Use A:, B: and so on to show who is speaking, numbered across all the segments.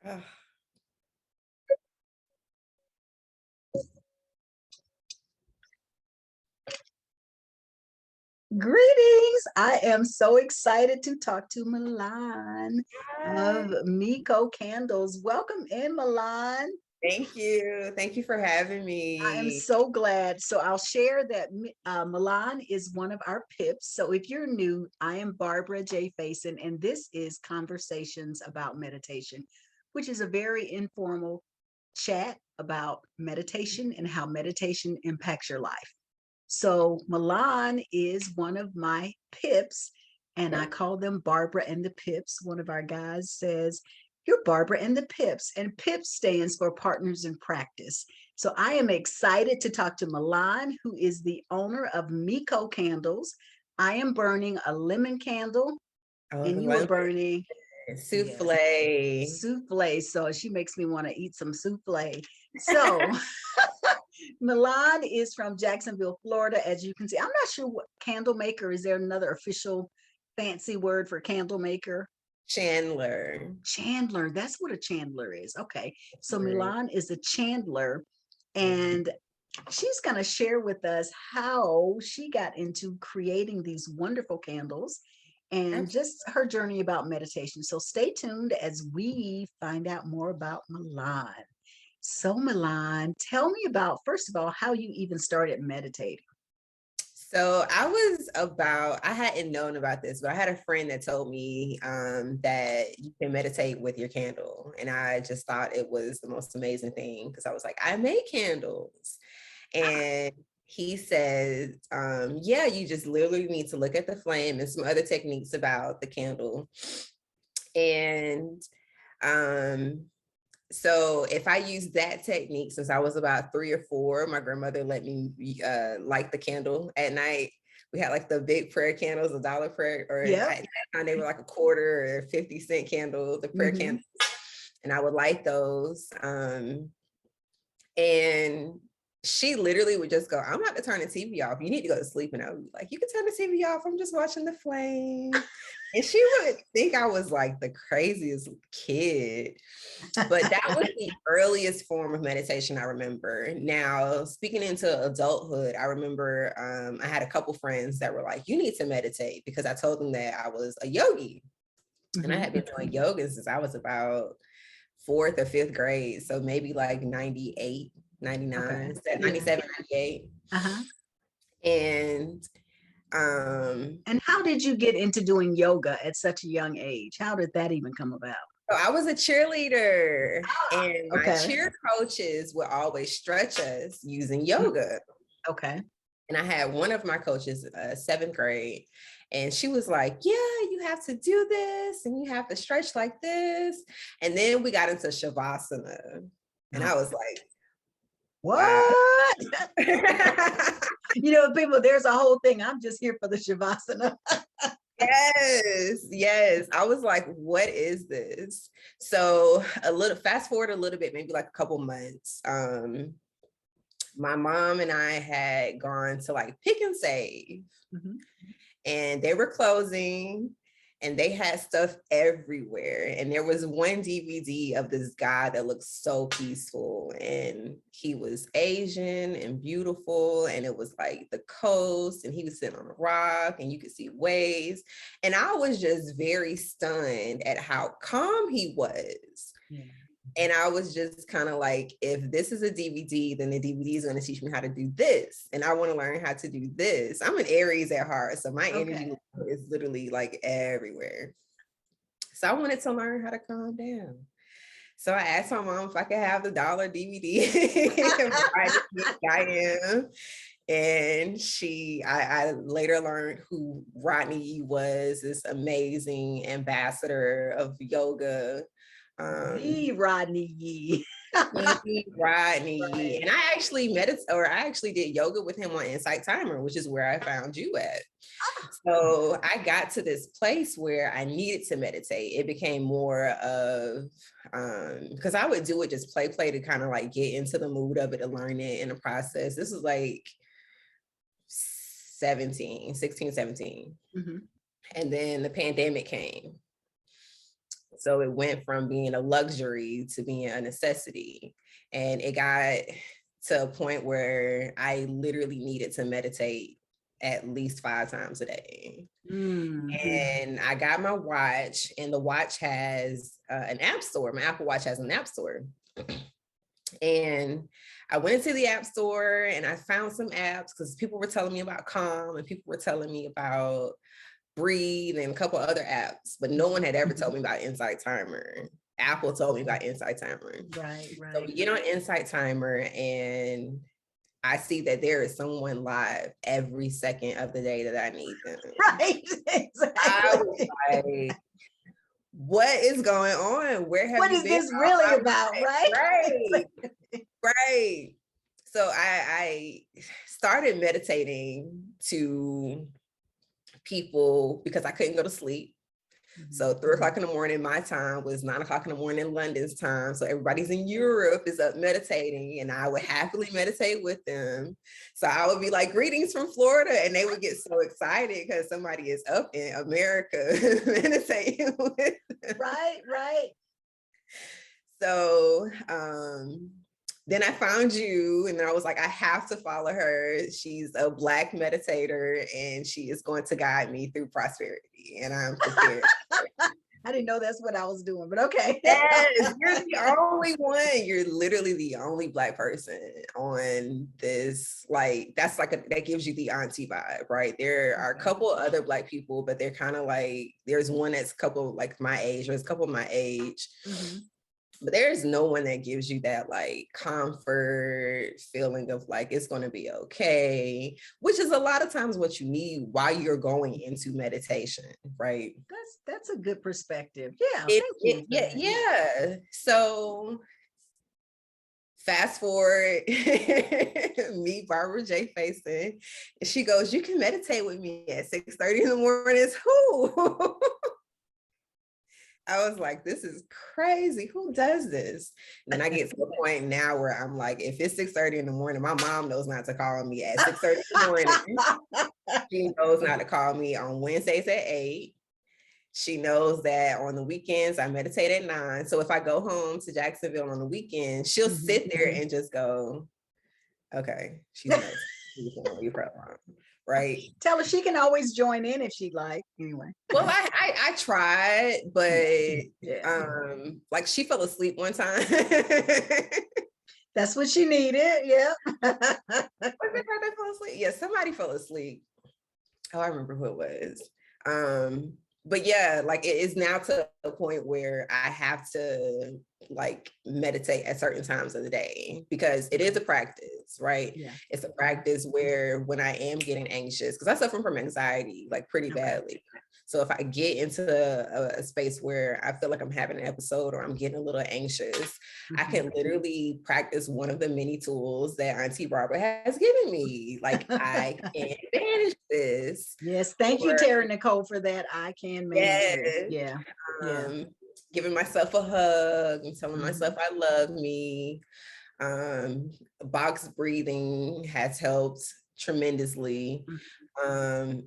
A: Ugh.
B: Greetings. I am so excited to talk to Milan
A: Hi.
B: of MiCo Candles. Welcome in, Milan.
A: Thank you. Thank you for having
B: I am
A: me.
B: so glad. So I'll share that Milan is one of our pips. So if you're new, I am Barbara J. Faison, and this is Conversations About Meditation, which is a very informal chat about meditation and how meditation impacts your life. So Milan is one of my pips, and I call them Barbara and the Pips. One of our guys says, "You're Barbara and the Pips," and PIPS stands for Partners in Practice. So I am excited to talk to Milan, who is the owner of MiCo Candles. I am burning a lemon candle,
A: Oh, the
B: and you are
A: lemon
B: burning, yes,
A: souffle.
B: souffle. So she makes me want to eat some souffle. So Milan is from Jacksonville, Florida, as you can see. I'm not sure what candle maker. Is there another official fancy word for candle maker?
A: Chandler.
B: Chandler. That's what a chandler is. Okay. So
A: Right.
B: Milan is a chandler, and she's going to share with us how she got into creating these wonderful candles and just her journey about meditation. So stay tuned as we find out more about Milan. So, Milan, tell me about, first of all, how you even started meditating.
A: So I hadn't known about this, but I had a friend that told me that you can meditate with your candle. And I just thought it was the most amazing thing because I was like, I make candles.
B: Ah,
A: And he says, yeah, you just literally need to look at the flame and some other techniques about the candle. And um, so if I use that technique since I was about 3 or 4, my grandmother let me light the candle at night. We had like the big prayer candles, a dollar prayer, or at
B: yep.
A: that time they were like a quarter or 50-cent candle, the prayer
B: Hmm.
A: candles. And I would light those. And she literally would just go, I'm about to turn the TV off. You need to go to sleep. And I would be like, you can turn the TV off. I'm just watching the flame. And she would think I was like the craziest kid. But that was the earliest form of meditation I remember. Now, speaking into adulthood, I remember I had a couple friends that were like, you need to meditate because I told them that I was a yogi. And I
B: Hmm.
A: had been doing yoga since I was about 4th or 5th grade. So maybe like 98,
B: Okay.
A: 99,
B: Yeah.
A: 97, 98.
B: Uh-huh.
A: And
B: And how did you get into doing yoga at such a young age? How did that even come about?
A: so I was a cheerleader,
B: Ah,
A: and my
B: okay.
A: cheer coaches would always stretch us using
B: Mhm.
A: yoga.
B: Okay.
A: And I had one of my coaches, 7th grade, and she was like, yeah, you have to do this and you have to stretch like this. And then we got into Shavasana. And I
B: Oh,
A: was like, wow.
B: what? People, there's a whole thing. I'm just here for the Shavasana.
A: Yes, yes. I was like, what is this? So a little fast forward a little bit, maybe like a couple months. My mom and I had gone to like Pick and Save,
B: Mhm.
A: and they were closing and they had stuff everywhere. And there was one DVD of this guy that looked so peaceful, and he was Asian and beautiful, and it was like the coast, and he was sitting on a rock and you could see waves. And I was just very stunned at how calm he was.
B: Yeah.
A: And I was just kind of like, if this is a DVD, then the DVD is going to teach me how to do this. And I want to learn how to do this. I'm an Aries at heart, so my
B: Okay.
A: energy is literally like everywhere. So I wanted to learn how to calm down. So I asked my mom if I could have the dollar DVD. I am. And I later learned who Rodney Yee was, this amazing ambassador of yoga.
B: The Rodney Yee.
A: Rodney.
B: Right.
A: And I actually did yoga with him on Insight Timer, which is where I found you at. So I got to this place where I needed to meditate. It became more of because I would do it just play to kind of like get into the mood of it, to learn it in the process. This was like 17, 16, 17.
B: Mhm.
A: And then the pandemic came. So it went from being a luxury to being a necessity. And it got to a point where I literally needed to meditate at least 5 times a day. And I got my watch, and the watch has an app store. My Apple Watch has an app store. And I went into the app store and I found some apps because people were telling me about Calm and people were telling me about Breathe and a couple other apps, but no one had ever told me about Insight Timer. Apple told me about Insight Timer.
B: Right.
A: So we get on Insight Timer and I see that there is someone live every second of the day that I need them.
B: Right. Exactly.
A: I was like, what is going on? Where have
B: what
A: you
B: is
A: been?
B: this really about? Right.
A: Right. So I started meditating to people because I couldn't go to sleep. So 3 o'clock in the morning, my time was 9 o'clock in the morning, London's time. So everybody's in Europe is up meditating, and I would happily meditate with them. So I would be like, greetings from Florida. And they would get so excited because somebody is up in America meditating with them.
B: Right.
A: So then I found you, and I was like, I have to follow her. She's a Black meditator, and she is going to guide me through prosperity, and I'm prepared.
B: I didn't know that's what I was doing, but okay.
A: Yes, you're the only one. You're literally the only Black person on this. Like, that's like that gives you the auntie vibe, right? There are a couple other Black people, but they're kind of like, there's one that's a couple like my age, there's a couple my age. But there's no one that gives you that like comfort feeling of like, it's going to be okay, which is a lot of times what you need while you're going into meditation, right?
B: That's a good perspective. Yeah. Thank you.
A: Yeah. So fast forward, meet Barbara J. Faison. She goes, you can meditate with me at 6:30 in the morning. Who? I was like, this is crazy. Who does this? And then I get to the point now where I'm like, if it's 6:30 in the morning, my mom knows not to call me at 6:30 in the morning. She knows not to call me on Wednesdays at 8. She knows that on the weekends, I meditate at 9. So if I go home to Jacksonville on the weekend, she'll sit there and just go, okay, she's meditating. Right.
B: Tell her she can always join in if she'd like. Anyway.
A: Well, I tried, but like she fell asleep one time.
B: That's what she needed. Yeah.
A: Was it her that fell asleep? Yeah, somebody fell asleep. Oh, I remember who it was. But yeah, like it is now to a point where I have to like meditate at certain times of the day because it is a practice, right?
B: Yeah.
A: It's a practice where when I am getting anxious, because I suffer from anxiety like pretty badly. So if I get into a space where I feel like I'm having an episode or I'm getting a little anxious, I can literally practice one of the many tools that Auntie Barbara has given me. Like I can manage this.
B: Yes, thank you, Tara Nicole, for that. I can manage this. Yeah.
A: Giving myself a hug and telling myself I love me. Box breathing has helped tremendously.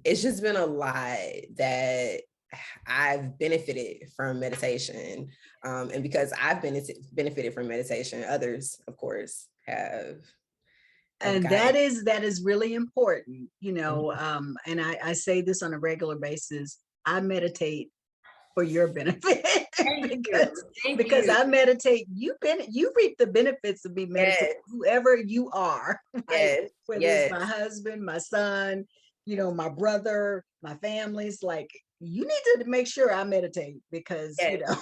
A: It's just been a lot that I've benefited from meditation. And because I've benefited from meditation, others, of course, have.
B: And that is really important, you know, and I say this on a regular basis. I meditate for your benefit because I meditate. You reap the benefits of me meditating, whoever you are, right? Whether it's my husband, my son, you know, my brother, my family's like, you need to make sure I meditate because, you know.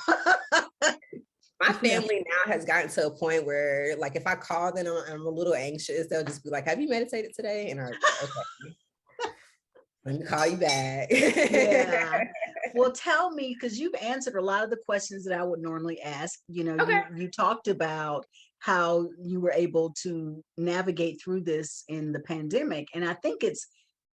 A: My family now has gotten to a point where, like, if I call them and I'm a little anxious, they'll just be like, have you meditated today? And I'm like, okay. Let me call you back.
B: Yeah. Well, tell me, because you've answered a lot of the questions that I would normally ask. You know, you talked about how you were able to navigate through this in the pandemic. And I think it's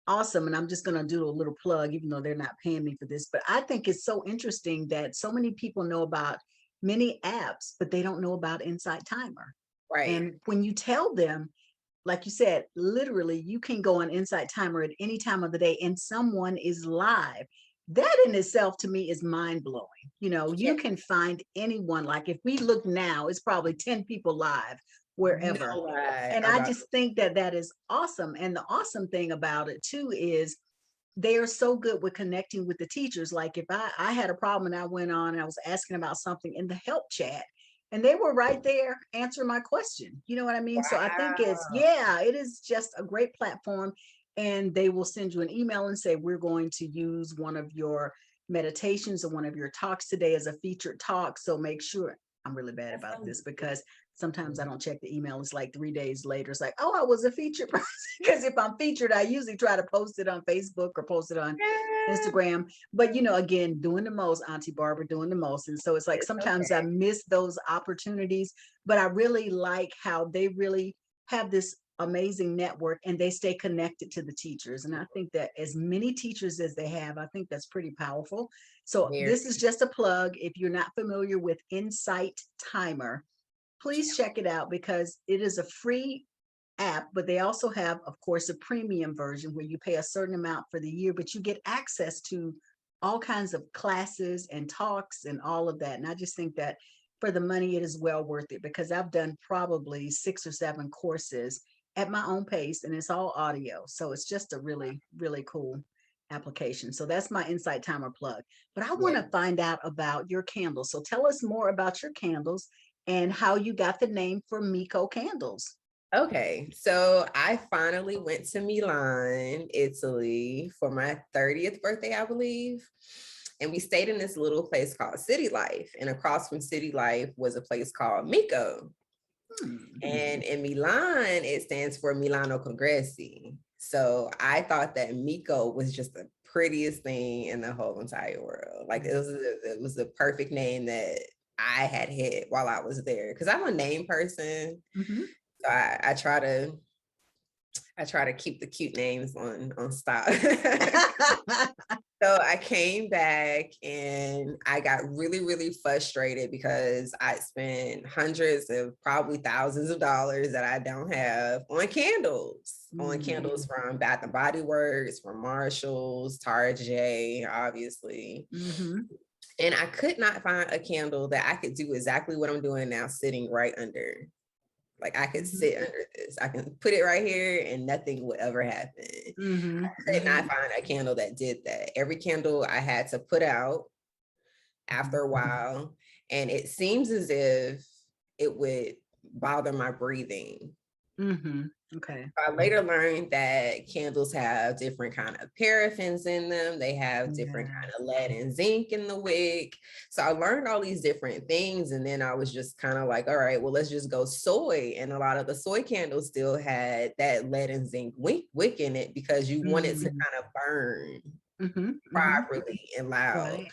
B: awesome. And I'm just going to do a little plug, even though they're not paying me for this. But I think it's so interesting that so many people know about many apps, but they don't know about Insight Timer.
A: Right.
B: And when you tell them, like you said, literally, you can go on Insight Timer at any time of the day and someone is live. that in itself to me is mind blowing. You know,
A: Yeah.
B: you can find anyone, like if we look now, it's probably 10 people live wherever.
A: No lie
B: And I
A: about
B: just think that that is awesome. And the awesome thing about it too is they are so good with connecting with the teachers. Like if I had a problem and I went on and I was asking about something in the help chat, and they were right there answering my question. You know what I mean? So I think it's,
A: wow.
B: yeah, it is just a great platform. And they will send you an email and say, we're going to use one of your meditations or one of your talks today as a featured talk. So make sure, I'm really bad
A: That
B: about
A: sounds
B: this because sometimes I don't check the email. It's like 3 days later. It's like, oh, I was a featured person. Because if I'm featured, I usually try to post it on Facebook or post it on
A: yeah.
B: Instagram. But you know, again, doing the most, Auntie Barbara doing the most. And so it's like
A: It's
B: sometimes I
A: okay.
B: miss those opportunities, but I really like how they really have this amazing network and they stay connected to the teachers. And I think that as many teachers as they have, I think that's pretty powerful. So
A: Very.
B: this is just a plug. If you're not familiar with Insight Timer, please check it out because it is a free app, but they also have, of course, a premium version where you pay a certain amount for the year, but you get access to all kinds of classes and talks and all of that. And I just think that for the money, it is well worth it because I've done probably 6 or 7 courses at my own pace and it's all audio. So it's just a really, really cool application. So that's my Insight Timer plug. But I want
A: Yeah.
B: to find out about your candles. So tell us more about your candles and how you got the name for MiCo Candles.
A: Okay, so I finally went to Milan, Italy for my 30th birthday, I believe. And we stayed in this little place called City Life. And across from City Life was a place called MiCo. And in Milan, it stands for Milano Congressi. So I thought that MiCo was just the prettiest thing in the whole entire world. Like it was the perfect name that I had hit while I was there. Because I'm a name person.
B: Mm-hmm.
A: So I try to keep the cute names on stock. So I came back and I got really, really frustrated because I spent hundreds of probably thousands of dollars that I don't have on candles from Bath and Body Works, from Marshalls, Target, obviously.
B: Mm-hmm.
A: And I could not find a candle that I could do exactly what I'm doing now, sitting right under. Like I could
B: Mm-hmm.
A: sit under this. I can put it right here and nothing would ever happen.
B: Mm-hmm.
A: I could not find a candle that did that. Every candle I had to put out after a while. And it seems as if it would bother my breathing.
B: Mm-hmm. Okay.
A: I later learned that candles have different kind of paraffins in them. They have different
B: Yeah.
A: kind of lead and zinc in the wick. So I learned all these different things. And then I was just kind of like, all right, well, let's just go soy. And a lot of the soy candles still had that lead and zinc wick in it because you want it to
B: Mm-hmm.
A: kind of burn
B: Mm-hmm. Mm-hmm.
A: properly and loud.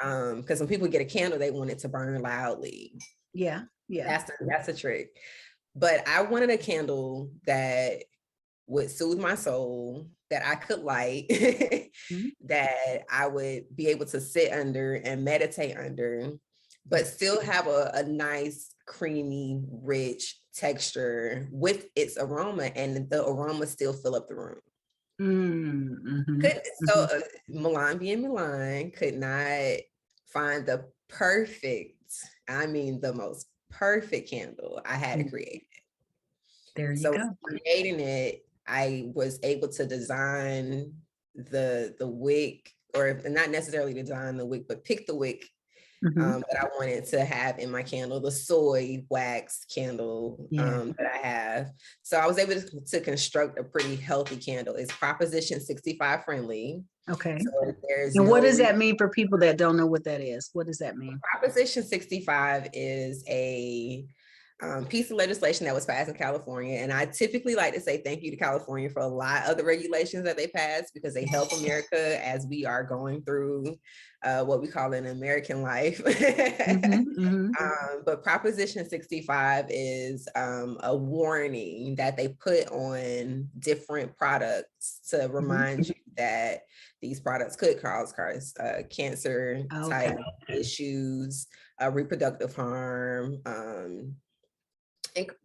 B: Right.
A: Because when people get a candle, they want it to burn loudly.
B: Yeah. Yeah.
A: That's a trick. But I wanted a candle that would soothe my soul, that I could light,
B: Mm-hmm.
A: that I would be able to sit under and meditate under, but still have a nice, creamy, rich texture with its aroma, and the aroma still fill up the room.
B: Mm-hmm.
A: Could so Milan being Milan could not find the perfect, I mean the most perfect candle. I had to
B: Mm-hmm.
A: create it.
B: There you
A: So
B: go.
A: creating it, I was able to design the wick, or not necessarily design the wick, but pick the wick
B: Mm-hmm.
A: that I wanted to have in my candle, the soy wax candle
B: Yeah.
A: that I have. So I was able to construct a pretty healthy candle. It's Proposition 65 friendly.
B: Okay.
A: So there's
B: And what
A: no
B: does that mean for people that don't know what that is? What does that mean?
A: Proposition 65 is a piece of legislation that was passed in California. And I typically like to say thank you to California for a lot of the regulations that they passed because they help America as we are going through what we call an American life.
B: Mm-hmm. Mm-hmm.
A: But Proposition 65 is a warning that they put on different products to remind you that these products could cause cancer type
B: Okay.
A: issues, reproductive harm, and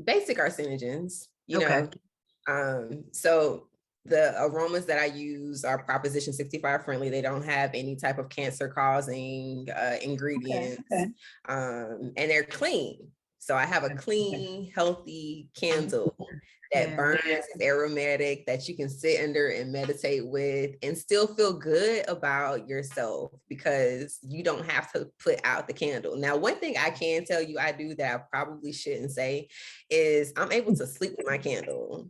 A: basic carcinogens, you
B: Okay.
A: know. So the aromas that I use are Proposition 65 friendly. They don't have any type of cancer causing ingredients.
B: Okay.
A: And they're clean. So I have a clean, healthy candle that burns, is aromatic, that you can sit under and meditate with and still feel good about yourself because you don't have to put out the candle. Now, one thing I can tell you I do that I probably shouldn't say is I'm able to sleep with my candle.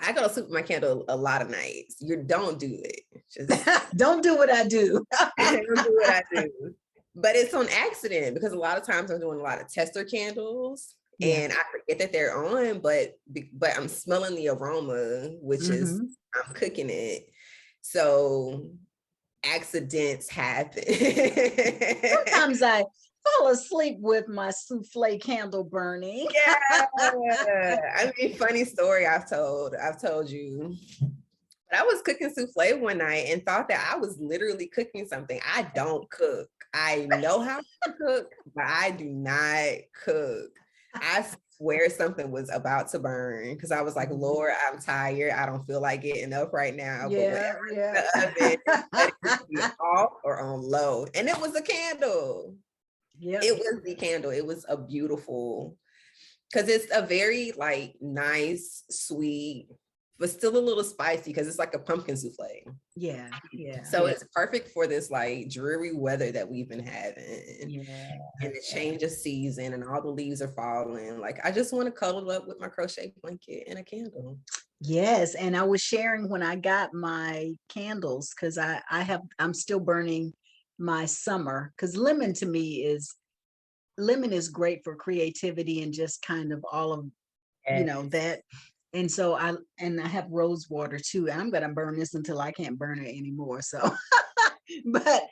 A: I go to sleep with my candle a lot of nights. You don't do it. Just
B: don't do what I do.
A: don't do what I do. But it's on accident because a lot of times I'm doing a lot of tester candles. Yeah. And I forget that they're on, but I'm smelling the aroma, which is I'm cooking it. So accidents happen.
B: Sometimes I fall asleep with my souffle candle burning.
A: Yeah. I mean, funny story I've told you. But I was cooking souffle one night and thought that I was literally cooking something. I don't cook. I know how to cook, but I do not cook. I swear something was about to burn because I was like, Lord, I'm tired. I don't feel like getting up right now.
B: Yeah,
A: but the oven, let it be off or on low. And it was a candle. Yeah, it was the candle. It was a beautiful, because it's a very like nice, sweet, but still a little spicy because it's like a pumpkin souffle.
B: Yeah.
A: So it's perfect for this like dreary weather that we've been having. Yeah. And the change of season and all the leaves are falling. Like I just want to cuddle up with my crochet blanket and a candle.
B: Yes. And I was sharing when I got my candles because I'm still burning my summer because lemon is great for creativity and just kind of all of, that. And so I have rose water too. And I'm going to burn this until I can't burn it anymore. So, but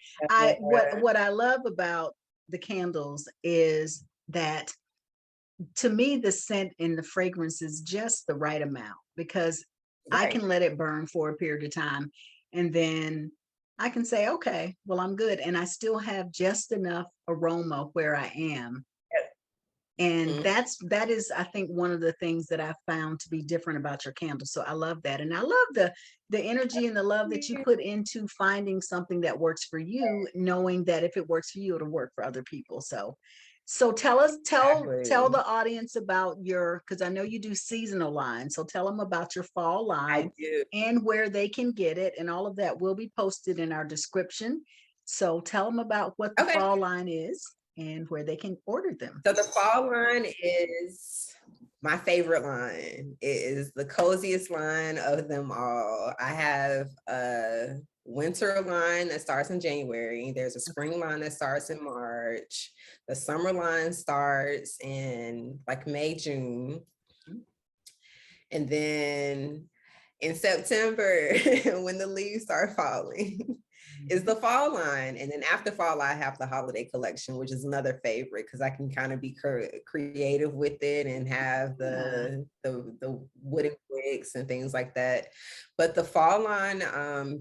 B: what I love about the candles is that to me, the scent and the fragrance is just the right amount because I can let it burn for a period of time. And then I can say, okay, well, I'm good. And I still have just enough aroma where I am. And that is, I think, one of the things that I found to be different about your candle. So I love that. And I love the energy and the love that you put into finding something that works for you, knowing that if it works for you, it'll work for other people. So tell the audience about because I know you do seasonal lines. So tell them about your fall line and where they can get it. And all of that will be posted in our description. So tell them about what the fall line is and where they can order them.
A: So the fall line is my favorite line. It is the coziest line of them all. I have a winter line that starts in January. There's a spring line that starts in March. The summer line starts in like May, June. And then in September, when the leaves start falling, is the fall line. And then after fall, I have the holiday collection, which is another favorite because I can kind of be creative with it and have the wooden wicks and things like that. But the fall line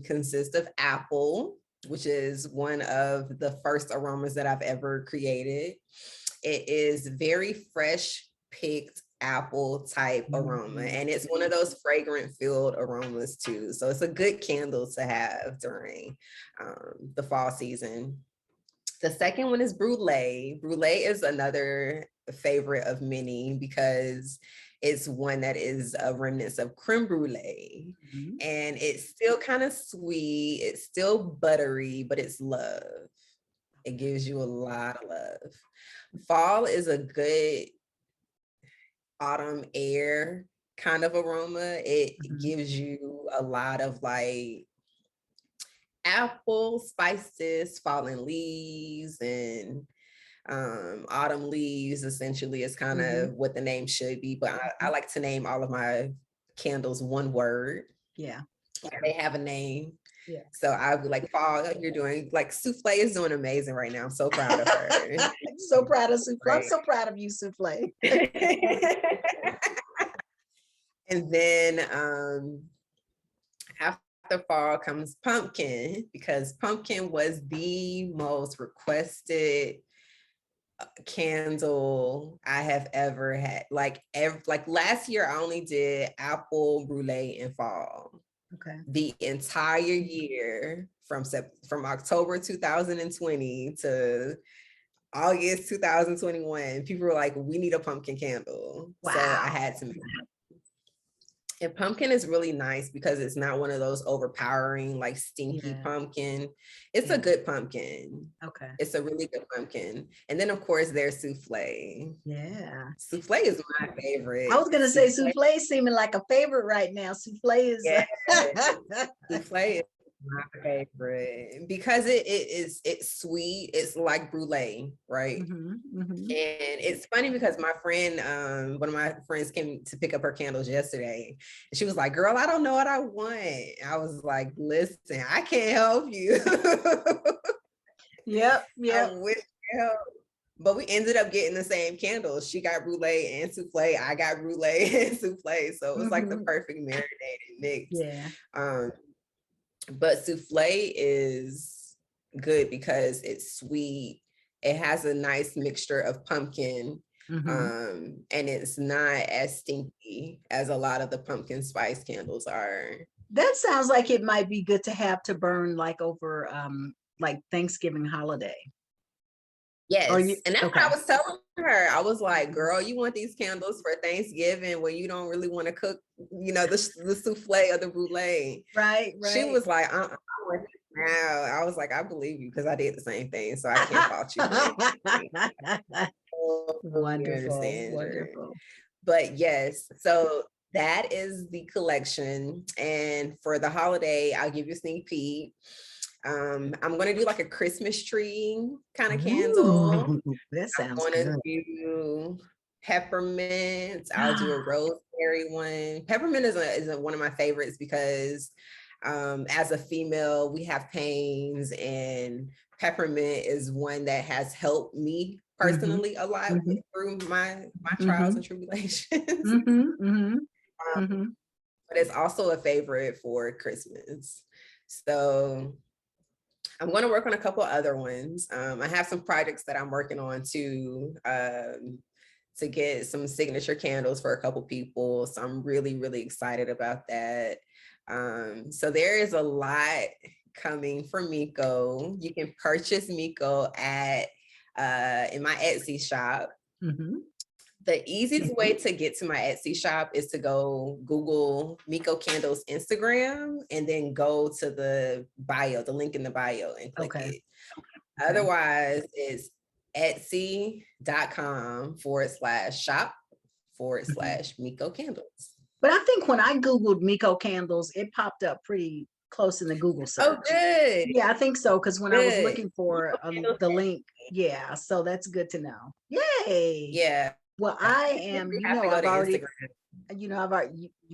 A: consists of apple, which is one of the first aromas that I've ever created. It is very fresh picked apple type aroma, and it's one of those fragrant filled aromas too, so it's a good candle to have during the fall season. The second one is brulee. Brulee is another favorite of many because it's one that is a remnants of creme brulee, and it's still kind of sweet, it's still buttery, but it's love. It gives you a lot of love. Fall is a good autumn air kind of aroma. It gives you a lot of like apple spices, fallen leaves, and autumn leaves essentially is kind of what the name should be. But I like to name all of my candles one word.
B: Yeah.
A: They have a name. Yeah. So I would like fall, you're doing like Souffle is doing amazing right now. I'm so proud of her.
B: So proud of Souffle. I'm so proud of you, Souffle.
A: And then after fall comes pumpkin, because pumpkin was the most requested candle I have ever had. Like last year I only did apple, brulee, and fall.
B: Okay.
A: the entire year from October 2020 to August 2021. People were like, we need a pumpkin candle. So I
B: Wow.
A: had to make it. And pumpkin is really nice because it's not one of those overpowering, like stinky
B: Yeah.
A: pumpkin. It's
B: Yeah.
A: a good pumpkin.
B: Okay.
A: It's a really good pumpkin. And then of course there's souffle.
B: Yeah.
A: Souffle is my favorite.
B: I was gonna say souffle seeming like a favorite right now. Souffle is
A: Yeah. Souffle is my favorite because it's sweet. It's like brulee, right? And it's funny because my friend, one of my friends came to pick up her candles yesterday. And she was like, girl, I don't know what I want. I was like, listen, I can't help you.
B: Yep.
A: I wish I help. But we ended up getting the same candles. She got brulee and souffle. I got brulee and souffle. So it was like the perfect marinated mix.
B: Yeah.
A: But souffle is good because it's sweet. It has a nice mixture of pumpkin. And it's not as stinky as a lot of the pumpkin spice candles are.
B: That sounds like it might be good to have to burn like over like Thanksgiving holiday.
A: Yes. And that's
B: okay.
A: what I was telling her. I was like, girl, you want these candles for Thanksgiving when you don't really want to cook, you know, the souffle or the brulee.
B: Right.
A: She was like, I want it now. I was like, I believe you because I did the same thing. So I can't fault you.
B: Wonderful.
A: But yes, so that is the collection. And for the holiday, I'll give you a sneak peek. I'm gonna do like a Christmas tree kind of candle.
B: That sounds
A: I'm gonna
B: good.
A: do peppermint. I'll do a rosemary one. Peppermint is one of my favorites because as a female, we have pains, and peppermint is one that has helped me personally a lot through my trials and tribulations. But it's also a favorite for Christmas. So I'm going to work on a couple other ones. I have some projects that I'm working on to get some signature candles for a couple people. So I'm really, really excited about that. So there is a lot coming from MiCo. You can purchase MiCo at in my Etsy shop. The easiest way to get to my Etsy shop is to go Google MiCo Candles Instagram and then go to the bio, the link in the bio, and click it. Otherwise, it's etsy.com/shop/MiCo Candles.
B: But I think when I Googled MiCo Candles, it popped up pretty close in the Google search.
A: Oh, good.
B: Yeah, I think so. Because when I was looking for the link, yeah, so that's good to know. Yay.
A: Yeah.
B: Well, I am, I've already, you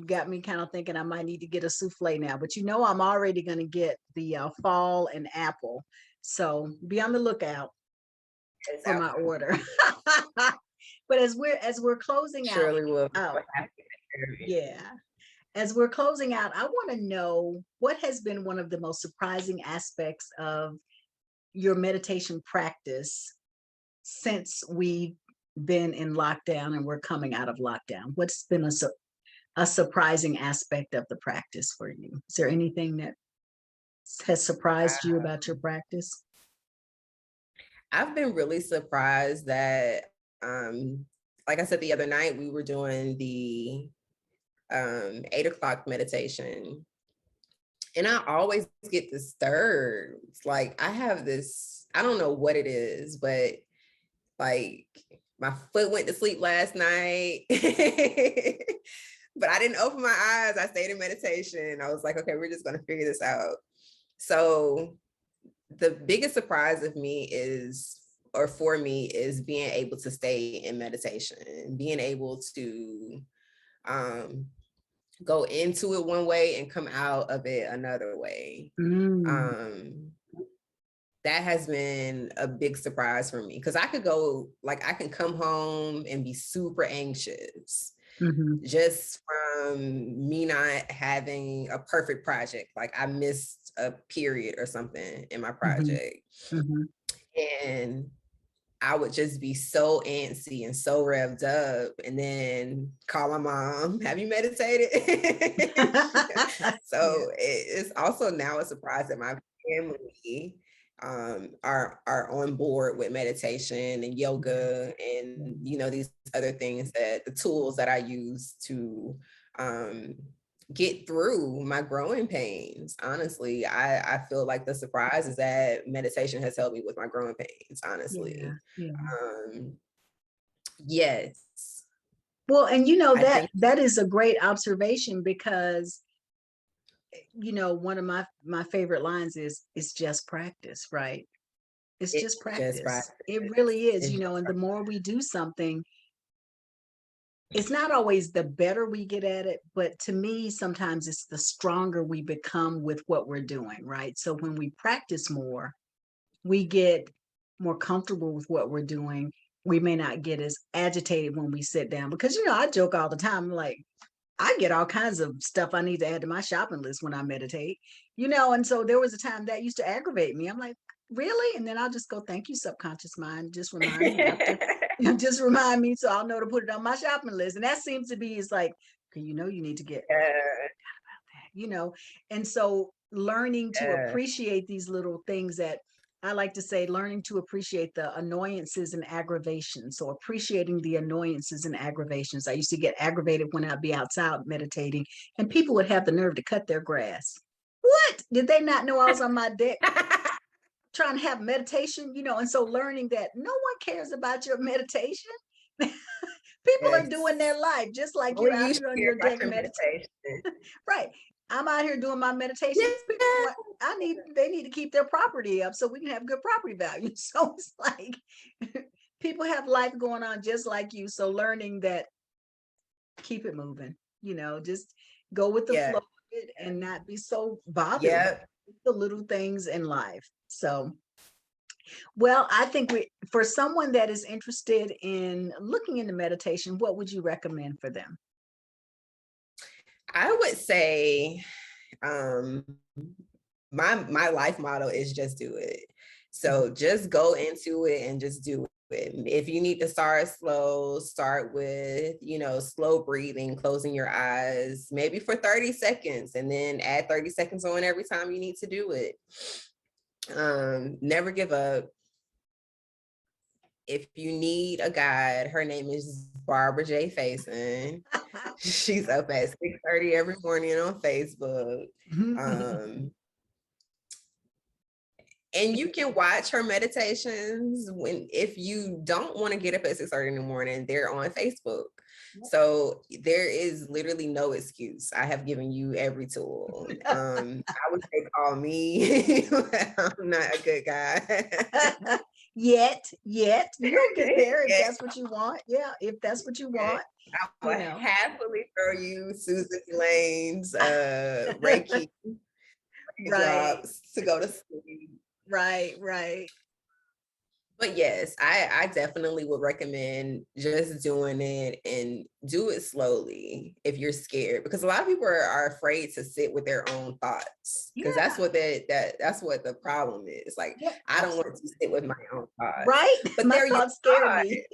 B: got me kind of thinking I might need to get a souffle now, but I'm already going to get the fall and apple. So be on the lookout for my order. But as we're closing out, as we're closing out, I want to know what has been one of the most surprising aspects of your meditation practice since we've been in lockdown and we're coming out of lockdown. What's been a surprising aspect of the practice for you? Is there anything that has surprised you about your practice?
A: I've been really surprised that, like I said the other night, we were doing the 8 o'clock meditation, and I always get disturbed. It's like I have this, I don't know what it is, but like my foot went to sleep last night, but I didn't open my eyes. I stayed in meditation. I was like, okay, we're just going to figure this out. So the biggest surprise for me is being able to stay in meditation, being able to go into it one way and come out of it another way. That has been a big surprise for me because I can come home and be super anxious just from me not having a perfect project. Like I missed a period or something in my project. And I would just be so antsy and so revved up, and then call my mom, have you meditated?
B: Yeah.
A: So it's also now a surprise that my family are on board with meditation and yoga and these other things, that the tools that I use to um get through my growing pains. Honestly, I feel like the surprise is that meditation has helped me with my growing pains,
B: Yeah.
A: honestly.
B: Yeah.
A: um yes,
B: Well, and
A: I think
B: that is a great observation, because one of my favorite lines is, it's just practice, right? It's
A: it's
B: just
A: just
B: practice.
A: practice.
B: It really is,
A: It's
B: and the more we do something, it's not always the better we get at it, but to me, sometimes it's the stronger we become with what we're doing, right? So when we practice more, we get more comfortable with what we're doing. We may not get as agitated when we sit down, because I joke all the time, like, I get all kinds of stuff I need to add to my shopping list when I meditate, and so there was a time that used to aggravate me. I'm like, really? And then I'll just go, thank you, subconscious mind. Just remind me after, just remind me, so I'll know to put it on my shopping list. And that seems to be, is like, okay, you need to get
A: yeah,
B: that, and so learning to
A: yeah.
B: appreciate these little things, that I like to say, learning to appreciate the annoyances and aggravations. So appreciating the annoyances and aggravations. I used to get aggravated when I'd be outside meditating and people would have the nerve to cut their grass. What? Did they not know I was on my deck trying to have meditation? And so learning that no one cares about your meditation. People are doing
A: Yes.
B: their life just like you're
A: Only
B: out
A: you
B: here on
A: share
B: your
A: about
B: deck
A: your
B: meditating.
A: meditation.
B: Right. I'm out here doing my
A: Yeah.
B: meditations. People want, they need to keep their property up so we can have good property value. So it's like people have life going on just like you. So learning that, keep it moving, just go with the
A: Yeah.
B: flow of it and not be so bothered by
A: Yep.
B: the little things in life. So, well, I think for someone that is interested in looking into meditation, what would you recommend for them?
A: I would say um my life motto is just do it. So just go into it and just do it. If you need to start slow, start with, slow breathing, closing your eyes, maybe for 30 seconds, and then add 30 seconds on every time you need to do it. Never give up. If you need a guide, her name is Barbara J. Faison. She's up at 6:30 every morning on Facebook. Um, and you can watch her meditations if you don't want to get up at 6:30 in the morning, they're on Facebook. So there is literally no excuse. I have given you every tool. I would say call me. I'm not a good guy.
B: Yet you'll get there if that's what you want. Yeah, if that's what you want,
A: I
B: you
A: would
B: know.
A: happily throw you Susan Elaine's Reiki
B: Right,
A: drops to go to sleep.
B: right.
A: But yes, I definitely would recommend just doing it, and do it slowly if you're scared, because a lot of people are afraid to sit with their own thoughts, because that's
B: Yeah,
A: what that's what the problem is. Like,
B: yeah,
A: I don't want to
B: absolutely.
A: sit with my own thoughts,
B: Right?
A: but
B: My
A: they're your
B: thoughts scare
A: thoughts.
B: me,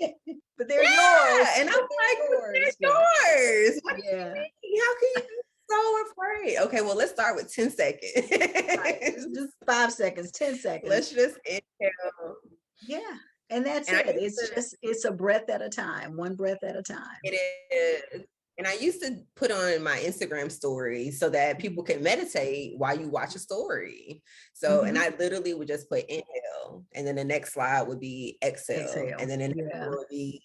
B: but they're
A: Yeah.
B: yours.
A: And I'm
B: But they're
A: like, but
B: yours.
A: they're
B: Yeah,
A: yours. What do you
B: yeah.
A: mean? How can you be so afraid? Okay, well, let's start with 10
B: Right. Just
A: seconds.
B: do 5 seconds, 10 seconds.
A: Let's just inhale.
B: Yeah. And that's
A: And I
B: it.
A: used to,
B: It's a breath at a time, one breath at a time.
A: it is. And I used to put on my Instagram story so that people can meditate while you watch a story. So, and
B: Mhm.
A: I literally would just put inhale, and then the next slide would be exhale,
B: Exhale.
A: and then the next
B: Yeah.
A: one would be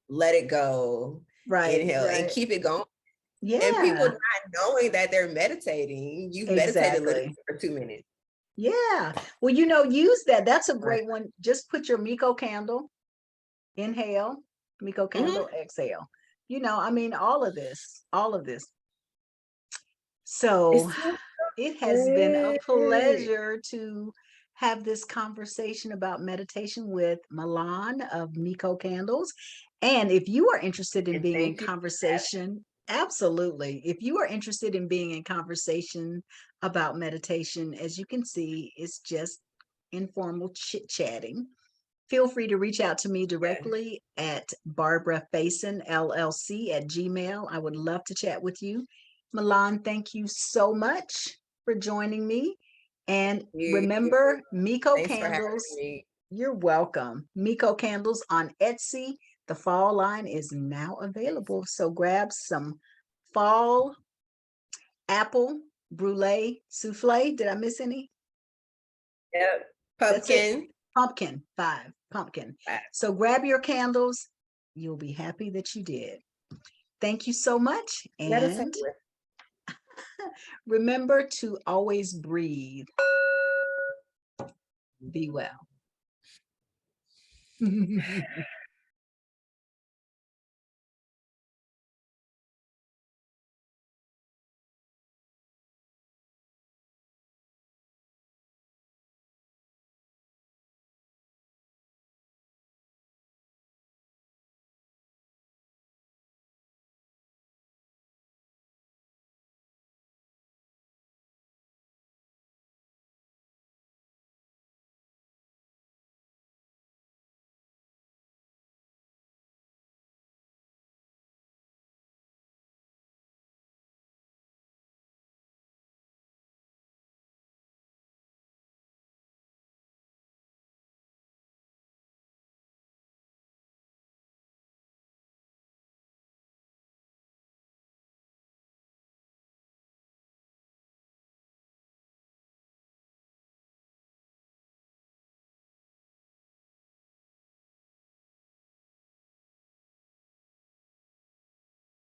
A: let it go,
B: Right,
A: inhale, and
B: right.
A: keep it going. And people
B: Yeah,
A: not knowing that they're meditating, you've meditated literally
B: exactly.
A: for 2 minutes.
B: Yeah. Well, use that. That's a great one. Just put your MiCo candle, inhale, MiCo
A: Mhm.
B: candle, exhale. I mean, all of this. So
A: It's so
B: it has been a
A: good.
B: pleasure to have this conversation about meditation with Milan of MiCo Candles. And if you are interested in
A: And
B: being in
A: thank you.
B: conversation, absolutely. If you are interested in being in conversation about meditation, as you can see, it's just informal chit chatting. Feel free to reach out to me
A: Yeah.
B: directly at Barbara Faison, LLC at Gmail. I would love to chat with you. Milan, thank you so much for joining me. And remember, MiCo
A: Thanks for having
B: Candles.
A: me.
B: You're welcome. MiCo Candles on Etsy. The fall line is now available. So grab some fall apple brulee souffle. Did I miss any?
A: Yep.
B: That's it.
A: Pumpkin.
B: Pumpkin, 5, pumpkin.
A: Wow.
B: So grab your candles. You'll be happy that you did. Thank you so much. And remember to always breathe. Be well.